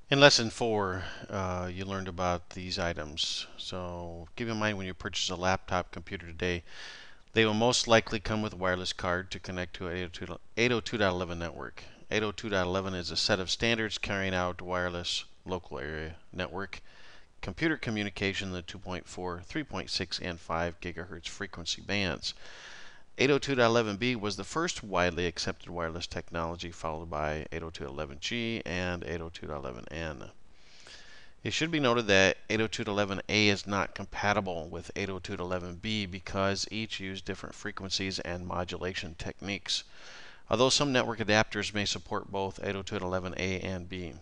In lesson 4, you learned about these items. So keep in mind when you purchase a laptop computer today, they will most likely come with a wireless card to connect to an 802.11 network. 802.11 is a set of standards carrying out wireless local area network computer communication in the 2.4, 3.6, and 5 gigahertz frequency bands. 802.11b was the first widely accepted wireless technology, followed by 802.11g and 802.11n. It should be noted that 802.11a is not compatible with 802.11b because each use different frequencies and modulation techniques, although some network adapters may support both 802.11a and b.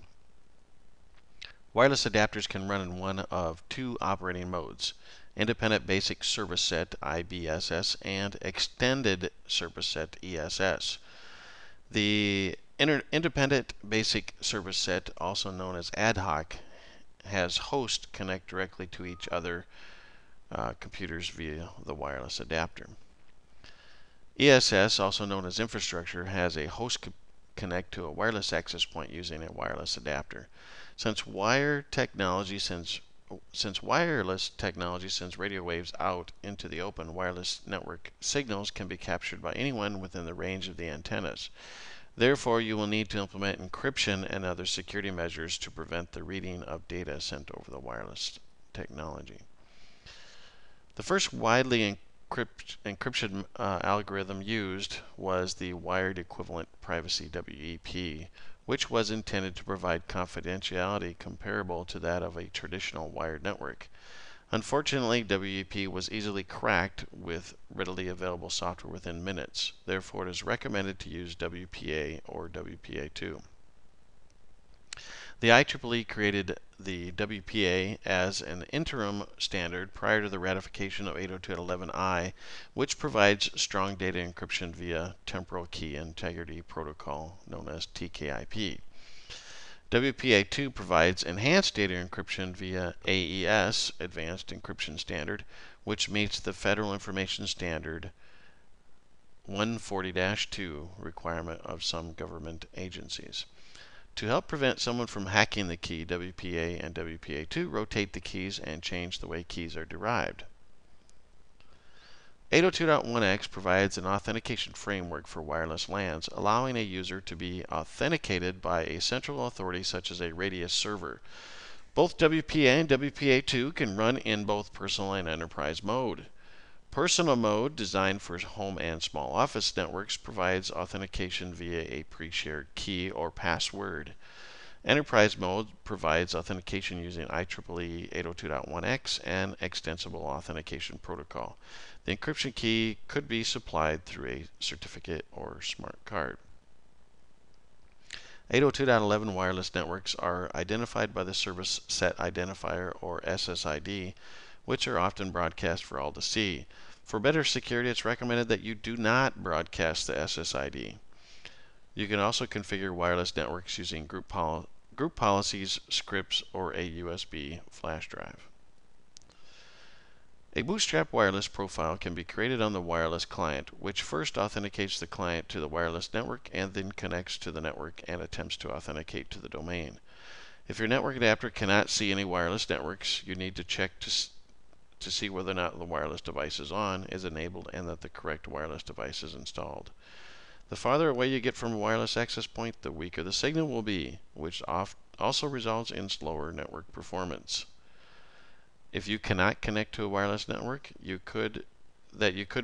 Wireless adapters can run in one of two operating modes: Independent Basic Service Set (IBSS) and Extended Service Set (ESS). The Independent Basic Service Set, also known as ad hoc, has hosts connect directly to each other computers via the wireless adapter. ESS, also known as infrastructure, has a host connect to a wireless access point using a wireless adapter. Since wireless technology sends radio waves out into the open, wireless network signals can be captured by anyone within the range of the antennas. Therefore, you will need to implement encryption and other security measures to prevent the reading of data sent over the wireless technology. The first widely encryption algorithm used was the Wired Equivalent Privacy (WEP), which was intended to provide confidentiality comparable to that of a traditional wired network. Unfortunately, WEP was easily cracked with readily available software within minutes. Therefore, it is recommended to use WPA or WPA2. The IEEE created the WPA as an interim standard prior to the ratification of 802.11i, which provides strong data encryption via temporal key integrity protocol known as TKIP. WPA2 provides enhanced data encryption via AES, Advanced Encryption Standard, which meets the Federal Information Standard 140-2 requirement of some government agencies. To help prevent someone from hacking the key, WPA and WPA2 rotate the keys and change the way keys are derived. 802.1x provides an authentication framework for wireless LANs, allowing a user to be authenticated by a central authority such as a radius server. Both WPA and WPA2 can run in both personal and enterprise mode. Personal mode, designed for home and small office networks, provides authentication via a pre-shared key or password. Enterprise mode provides authentication using IEEE 802.1x and Extensible Authentication Protocol. The encryption key could be supplied through a certificate or smart card. 802.11 wireless networks are identified by the Service Set Identifier or SSID, which are often broadcast for all to see. For better security, it's recommended that you do not broadcast the SSID. You can also configure wireless networks using group policies, scripts, or a USB flash drive. A Bootstrap wireless profile can be created on the wireless client, which first authenticates the client to the wireless network and then connects to the network and attempts to authenticate to the domain. If your network adapter cannot see any wireless networks, you need to check to see whether or not the wireless device is on, is enabled, and that the correct wireless device is installed. The farther away you get from a wireless access point, the weaker the signal will be, which also results in slower network performance. If you cannot connect to a wireless network you could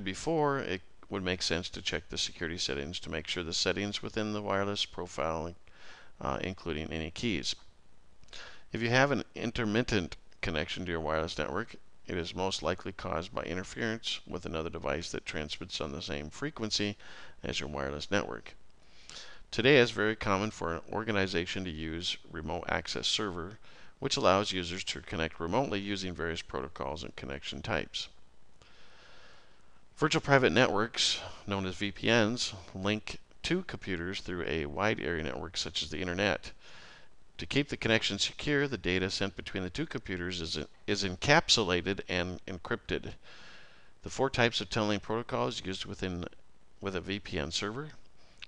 before, it would make sense to check the security settings to make sure the settings within the wireless profile, including any keys. If you have an intermittent connection to your wireless network, it is most likely caused by interference with another device that transmits on the same frequency as your wireless network. Today, it's very common for an organization to use remote access server, which allows users to connect remotely using various protocols and connection types. Virtual private networks, known as VPNs, link two computers through a wide area network such as the Internet. To keep the connection secure, the data sent between the two computers is encapsulated and encrypted. The four types of tunneling protocols used with a VPN server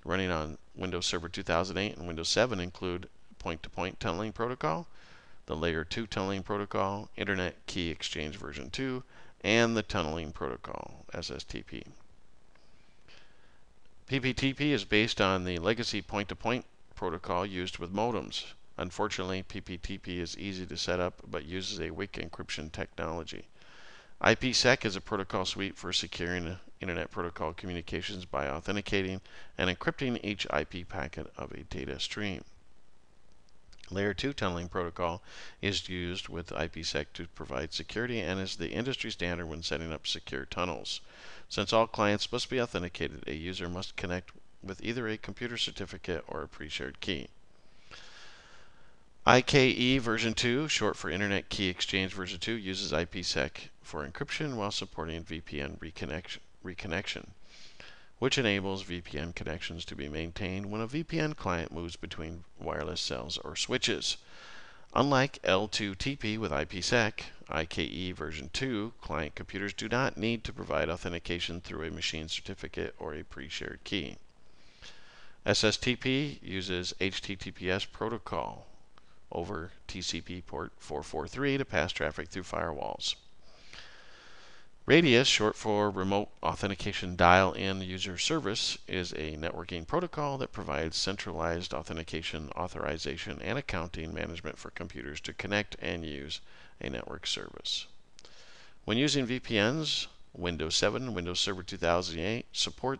running on Windows Server 2008 and Windows 7 include point-to-point tunneling protocol, the Layer 2 tunneling protocol, Internet Key Exchange version 2, and the tunneling protocol, SSTP. PPTP is based on the legacy point-to-point protocol used with modems. Unfortunately, PPTP is easy to set up but uses a weak encryption technology. IPsec is a protocol suite for securing Internet Protocol communications by authenticating and encrypting each IP packet of a data stream. Layer 2 tunneling protocol is used with IPsec to provide security and is the industry standard when setting up secure tunnels. Since all clients must be authenticated, a user must connect with either a computer certificate or a pre-shared key. IKE version 2, short for Internet Key Exchange version 2, uses IPsec for encryption while supporting VPN reconnection, which enables VPN connections to be maintained when a VPN client moves between wireless cells or switches. Unlike L2TP with IPsec, IKE version 2 client computers do not need to provide authentication through a machine certificate or a pre-shared key. SSTP uses HTTPS protocol over TCP port 443 to pass traffic through firewalls. Radius, short for Remote Authentication Dial-In User Service, is a networking protocol that provides centralized authentication, authorization, and accounting management for computers to connect and use a network service. When using VPNs, Windows 7 and Windows Server 2008 support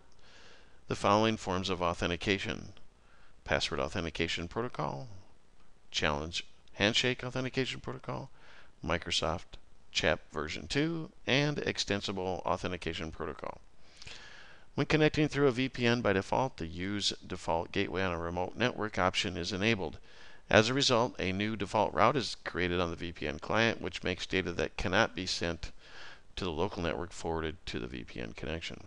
the following forms of authentication: Password Authentication Protocol, Challenge Handshake Authentication Protocol, Microsoft CHAP version 2, and Extensible Authentication Protocol. When connecting through a VPN by default, the Use Default Gateway on a Remote Network option is enabled. As a result, a new default route is created on the VPN client, which makes data that cannot be sent to the local network forwarded to the VPN connection.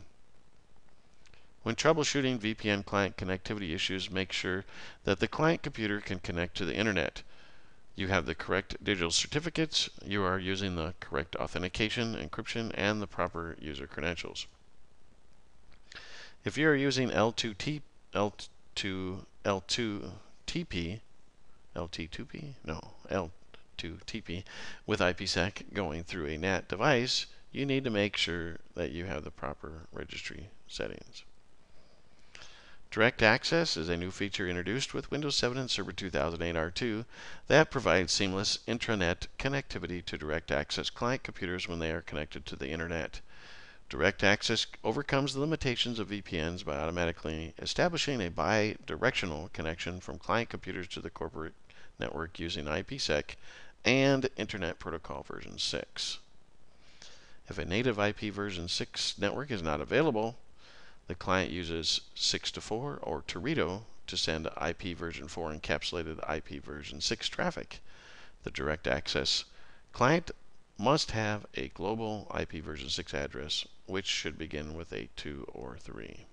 When troubleshooting VPN client connectivity issues, make sure that the client computer can connect to the Internet. You have the correct digital certificates, you are using the correct authentication, encryption, and the proper user credentials. If you are using L2TP with IPsec going through a NAT device, you need to make sure that you have the proper registry settings. DirectAccess is a new feature introduced with Windows 7 and Server 2008 R2 that provides seamless intranet connectivity to DirectAccess client computers when they are connected to the Internet. DirectAccess overcomes the limitations of VPNs by automatically establishing a bi-directional connection from client computers to the corporate network using IPsec and Internet Protocol version 6. If a native IP version 6 network is not available, the client uses 6to4 or Teredo to send IP version 4 encapsulated IP version 6 traffic. The DirectAccess client must have a global IP version 6 address, which should begin with a 2 or 3.